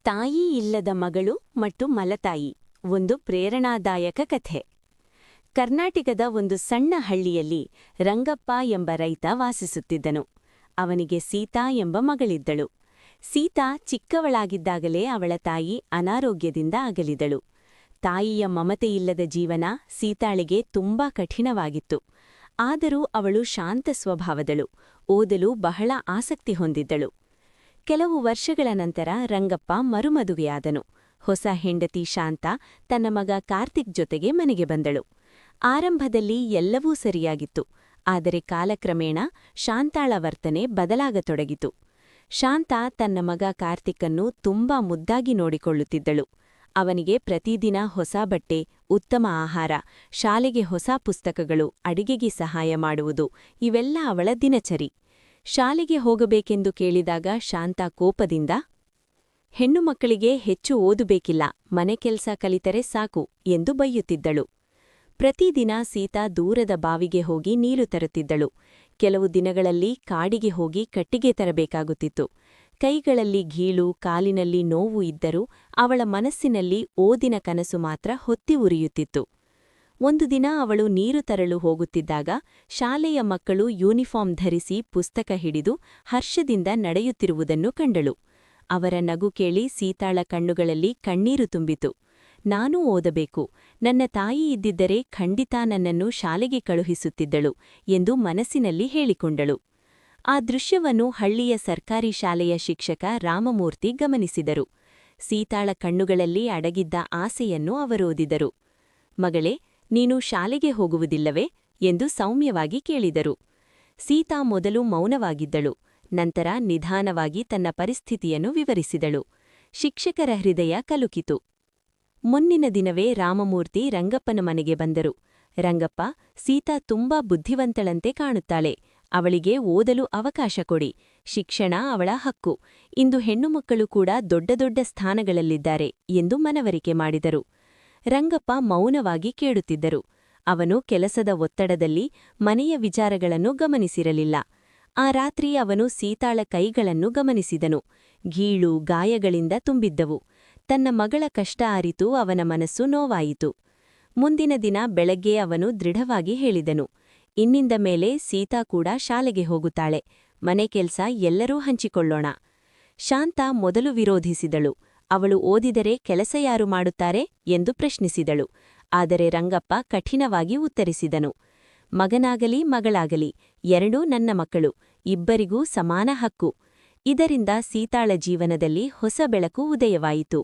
ತಾಯಿ ಇಲ್ಲದ ಮಗಳು ಮತ್ತು ಮಲತಾಯಿ ಒಂದು ಪ್ರೇರಣಾದಾಯಕ ಕಥೆ. ಕರ್ನಾಟಕದ ಒಂದು ಸಣ್ಣ ಹಳ್ಳಿಯಲ್ಲಿ ರಂಗಪ್ಪ ಎಂಬ ರೈತ ವಾಸಿಸುತ್ತಿದ್ದನು. ಅವನಿಗೆ ಸೀತಾ ಎಂಬ ಮಗಳಿದ್ದಳು. ಸೀತಾ ಚಿಕ್ಕವಳಾಗಿದ್ದಾಗಲೇ ಅವಳ ತಾಯಿ ಅನಾರೋಗ್ಯದಿಂದ ಅಗಲಿದಳು. ತಾಯಿಯ ಮಮತೆಯಿಲ್ಲದ ಜೀವನ ಸೀತಾಳಿಗೆ ತುಂಬಾ ಕಠಿಣವಾಗಿತ್ತು. ಆದರೂ ಅವಳು ಶಾಂತ ಸ್ವಭಾವದಳು, ಓದಲು ಬಹಳ ಆಸಕ್ತಿ ಹೊಂದಿದ್ದಳು. ಕೆಲವು ವರ್ಷಗಳ ನಂತರ ರಂಗಪ್ಪ ಮರುಮದುವೆಯಾದನು. ಹೊಸ ಹೆಂಡತಿ ಶಾಂತ ತನ್ನ ಮಗ ಕಾರ್ತಿಕ್ ಜೊತೆಗೆ ಮನೆಗೆ ಬಂದಳು. ಆರಂಭದಲ್ಲಿ ಎಲ್ಲವೂ ಸರಿಯಾಗಿತ್ತು, ಆದರೆ ಕಾಲಕ್ರಮೇಣ ಶಾಂತಾಳ ವರ್ತನೆ ಬದಲಾಗತೊಡಗಿತು. ಶಾಂತ ತನ್ನ ಮಗ ಕಾರ್ತಿಕನ್ನು ತುಂಬಾ ಮುದ್ದಾಗಿ ನೋಡಿಕೊಳ್ಳುತ್ತಿದ್ದಳು. ಅವನಿಗೆ ಪ್ರತಿದಿನ ಹೊಸ ಬಟ್ಟೆ, ಉತ್ತಮ ಆಹಾರ, ಶಾಲೆಗೆ ಹೊಸ ಪುಸ್ತಕಗಳು, ಅಡಿಗೆಗೆ ಸಹಾಯ ಮಾಡುವುದು ಇವೆಲ್ಲ ಅವಳ ದಿನಚರಿ. ಶಾಲೆಗೆ ಹೋಗಬೇಕೆಂದು ಕೇಳಿದಾಗ ಶಾಂತ ಕೋಪದಿಂದ, ಹೆಣ್ಣು ಮಕ್ಕಳಿಗೆ ಹೆಚ್ಚು ಓದಬೇಕಿಲ್ಲ, ಮನೆ ಕೆಲಸ ಕಲಿತರೆ ಸಾಕು ಎಂದು ಬೈಯುತ್ತಿದ್ದಳು. ಪ್ರತಿದಿನ ಸೀತಾ ದೂರದ ಬಾವಿಗೆ ಹೋಗಿ ನೀರು ತರುತ್ತಿದ್ದಳು. ಕೆಲವು ದಿನಗಳಲ್ಲಿ ಕಾಡಿಗೆ ಹೋಗಿ ಕಟ್ಟಿಗೆ ತರಬೇಕಾಗುತ್ತಿತ್ತು. ಕೈಗಳಲ್ಲಿ ಗೀಳು, ಕಾಲಿನಲ್ಲಿ ನೋವು ಇದ್ದರೂ ಅವಳ ಮನಸ್ಸಿನಲ್ಲಿ ಓದಿನ ಕನಸು ಮಾತ್ರ ಹೊತ್ತಿ ಉರಿಯುತ್ತಿತ್ತು. ಒಂದು ದಿನ ಅವಳು ನೀರು ತರಲು ಹೋಗುತ್ತಿದ್ದಾಗ ಶಾಲೆಯ ಮಕ್ಕಳು ಯೂನಿಫಾರ್ಮ್ ಧರಿಸಿ ಪುಸ್ತಕ ಹಿಡಿದು ಹರ್ಷದಿಂದ ನಡೆಯುತ್ತಿರುವುದನ್ನು ಕಂಡಳು. ಅವರ ನಗು ಕೇಳಿ ಸೀತಾಳ ಕಣ್ಣುಗಳಲ್ಲಿ ಕಣ್ಣೀರು ತುಂಬಿತು. ನಾನೂ ಓದಬೇಕು, ನನ್ನ ತಾಯಿ ಇದ್ದಿದ್ದರೆ ಖಂಡಿತಾ ನನ್ನನ್ನು ಶಾಲೆಗೆ ಕಳುಹಿಸುತ್ತಿದ್ದಳು ಎಂದು ಮನಸ್ಸಿನಲ್ಲಿ ಹೇಳಿಕೊಂಡಳು. ಆ ದೃಶ್ಯವನ್ನು ಹಳ್ಳಿಯ ಸರ್ಕಾರಿ ಶಾಲೆಯ ಶಿಕ್ಷಕ ರಾಮಮೂರ್ತಿ ಗಮನಿಸಿದರು. ಸೀತಾಳ ಕಣ್ಣುಗಳಲ್ಲಿ ಅಡಗಿದ್ದ ಆಸೆಯನ್ನು ಅವರೋದಿದರು. ಮಗಳೇ, ನೀನು ಶಾಲೆಗೆ ಹೋಗುವುದಿಲ್ಲವೇ ಎಂದು ಸೌಮ್ಯವಾಗಿ ಕೇಳಿದರು. ಸೀತಾ ಮೊದಲು ಮೌನವಾಗಿದ್ದಳು. ನಂತರ ನಿಧಾನವಾಗಿ ತನ್ನ ಪರಿಸ್ಥಿತಿಯನ್ನು ವಿವರಿಸಿದಳು. ಶಿಕ್ಷಕರ ಹೃದಯ ಕಲುಕಿತು. ಮುಂದಿನ ದಿನವೇ ರಾಮಮೂರ್ತಿ ರಂಗಪ್ಪನ ಮನೆಗೆ ಬಂದರು. ರಂಗಪ್ಪ, ಸೀತಾ ತುಂಬಾ ಬುದ್ಧಿವಂತಳಂತೆ ಕಾಣುತ್ತಾಳೆ, ಅವಳಿಗೆ ಓದಲು ಅವಕಾಶ ಕೊಡಿ, ಶಿಕ್ಷಣ ಅವಳ ಹಕ್ಕು, ಇಂದು ಹೆಣ್ಣುಮಕ್ಕಳು ಕೂಡ ದೊಡ್ಡ ದೊಡ್ಡ ಸ್ಥಾನಗಳಲ್ಲಿದ್ದಾರೆ ಎಂದು ಮನವರಿಕೆ ಮಾಡಿದರು. ರಂಗಪ್ಪ ಮೌನವಾಗಿ ಕೇಳುತ್ತಿದ್ದರು. ಅವನು ಕೆಲಸದ ಒತ್ತಡದಲ್ಲಿ ಮನೆಯ ವಿಚಾರಗಳನ್ನು ಗಮನಿಸಿರಲಿಲ್ಲ. ಆ ರಾತ್ರಿ ಅವನು ಸೀತಾಳ ಕೈಗಳನ್ನು ಗಮನಿಸಿದನು. ಗೀಳು, ಗಾಯಗಳಿಂದ ತುಂಬಿದ್ದವು. ತನ್ನ ಮಗಳ ಕಷ್ಟ ಅರಿತು ಅವನ ಮನಸ್ಸು ನೋವಾಯಿತು. ಮುಂದಿನ ದಿನ ಬೆಳಗ್ಗೆ ಅವನು ದೃಢವಾಗಿ ಹೇಳಿದನು, ಇನ್ನಿಂದ ಮೇಲೆ ಸೀತಾ ಕೂಡ ಶಾಲೆಗೆ ಹೋಗುತ್ತಾಳೆ, ಮನೆ ಕೆಲ್ಸ ಎಲ್ಲರೂ ಹಂಚಿಕೊಳ್ಳೋಣ. ಶಾಂತ ಮೊದಲು ವಿರೋಧಿಸಿದಳು. ಅವಳು ಓದಿದರೆ ಕೆಲಸ ಯಾರು ಮಾಡುತ್ತಾರೆ ಎಂದು ಪ್ರಶ್ನಿಸಿದಳು. ಆದರೆ ರಂಗಪ್ಪ ಕಠಿಣವಾಗಿ ಉತ್ತರಿಸಿದನು, ಮಗನಾಗಲಿ ಮಗಳಾಗಲಿ ಎರಡೂ ನನ್ನ ಮಕ್ಕಳು, ಇಬ್ಬರಿಗೂ ಸಮಾನ ಹಕ್ಕು. ಇದರಿಂದ ಸೀತಾಳ ಜೀವನದಲ್ಲಿ ಹೊಸ ಬೆಳಕು ಉದಯವಾಯಿತು.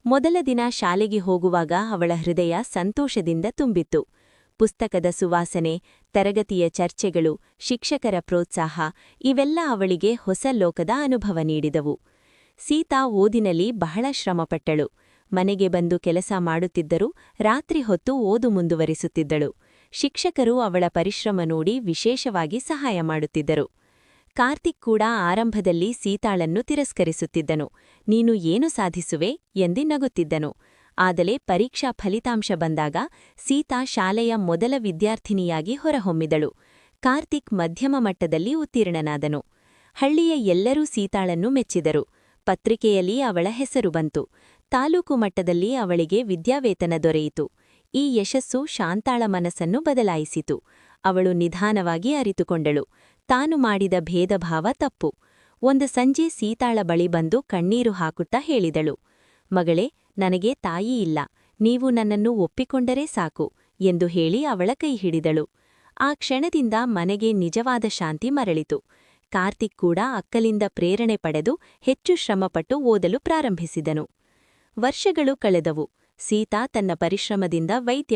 ಮೊದಲ ದಿನ ಶಾಲೆಗೆ ಹೋಗುವಾಗ ಅವಳ ಹೃದಯ ಸಂತೋಷದಿಂದ ತುಂಬಿತ್ತು. ಪುಸ್ತಕದ ಸುವಾಸನೆ, ತರಗತಿಯ ಚರ್ಚೆಗಳು, ಶಿಕ್ಷಕರ ಪ್ರೋತ್ಸಾಹ ಇವೆಲ್ಲ ಅವಳಿಗೆ ಹೊಸ ಲೋಕದ ಅನುಭವ ನೀಡಿದವು. ಸೀತಾ ಓದಿನಲ್ಲಿ ಬಹಳ ಶ್ರಮಪಟ್ಟಳು. ಮನೆಗೆ ಬಂದು ಕೆಲಸ ಮಾಡುತ್ತಿದ್ದರೂ ರಾತ್ರಿ ಹೊತ್ತು ಓದು ಮುಂದುವರಿಸುತ್ತಿದ್ದಳು. ಶಿಕ್ಷಕರು ಅವಳ ಪರಿಶ್ರಮ ನೋಡಿ ವಿಶೇಷವಾಗಿ ಸಹಾಯ ಮಾಡುತ್ತಿದ್ದರು. ಕಾರ್ತಿಕ್ ಕೂಡ ಆರಂಭದಲ್ಲಿ ಸೀತಾಳನ್ನು ತಿರಸ್ಕರಿಸುತ್ತಿದ್ದನು. ನೀನು ಏನು ಸಾಧಿಸುವೆ ಎಂದಿ ನಗುತ್ತಿದ್ದನು. ಆದರೆ ಪರೀಕ್ಷಾ ಫಲಿತಾಂಶ ಬಂದಾಗ ಸೀತಾ ಶಾಲೆಯ ಮೊದಲ ವಿದ್ಯಾರ್ಥಿನಿಯಾಗಿ ಹೊರಹೊಮ್ಮಿದಳು. ಕಾರ್ತಿಕ್ ಮಧ್ಯಮ ಮಟ್ಟದಲ್ಲಿ ಉತ್ತೀರ್ಣನಾದನು. ಹಳ್ಳಿಯ ಎಲ್ಲರೂ ಸೀತಾಳನ್ನು ಮೆಚ್ಚಿದರು. ಪತ್ರಿಕೆಯಲ್ಲಿ ಅವಳ ಹೆಸರು ಬಂತು. ತಾಲೂಕು ಮಟ್ಟದಲ್ಲಿ ಅವಳಿಗೆ ವಿದ್ಯಾವೇತನ ದೊರೆಯಿತು. ಈ ಯಶಸ್ಸು ಶಾಂತಾಳ ಮನಸ್ಸನ್ನು ಬದಲಾಯಿಸಿತು. ಅವಳು ನಿಧಾನವಾಗಿ ಅರಿತುಕೊಂಡಳು, ತಾನು ಮಾಡಿದ ಭೇದಭಾವ ತಪ್ಪು. ಒಂದು ಸಂಜೆ ಸೀತಾಳ ಬಳಿ ಬಂದು ಕಣ್ಣೀರು ಹಾಕುತ್ತಾ ಹೇಳಿದಳು, ಮಗಳೇ, ನನಗೆ ತಾಯಿ ಇಲ್ಲ, ನೀವು ನನ್ನನ್ನು ಒಪ್ಪಿಕೊಂಡರೆ ಸಾಕು ಎಂದು ಹೇಳಿ ಅವಳ ಕೈ ಹಿಡಿದಳು. ಆ ಕ್ಷಣದಿಂದ ಮನೆಗೆ ನಿಜವಾದ ಶಾಂತಿ ಮರಳಿತು. ಕಾರ್ತಿಕ್ ಕೂಡ ಅಕ್ಕಲಿಂದ ಪ್ರೇರಣೆ ಪಡೆದು ಹೆಚ್ಚು ಶ್ರಮಪಟ್ಟು ಓದಲು ಪ್ರಾರಂಭಿಸಿದನು. ವರ್ಷಗಳು ಕಳೆದವು. ಸೀತಾ ತನ್ನ ಪರಿಶ್ರಮದಿಂದ ವೈದ್ಯ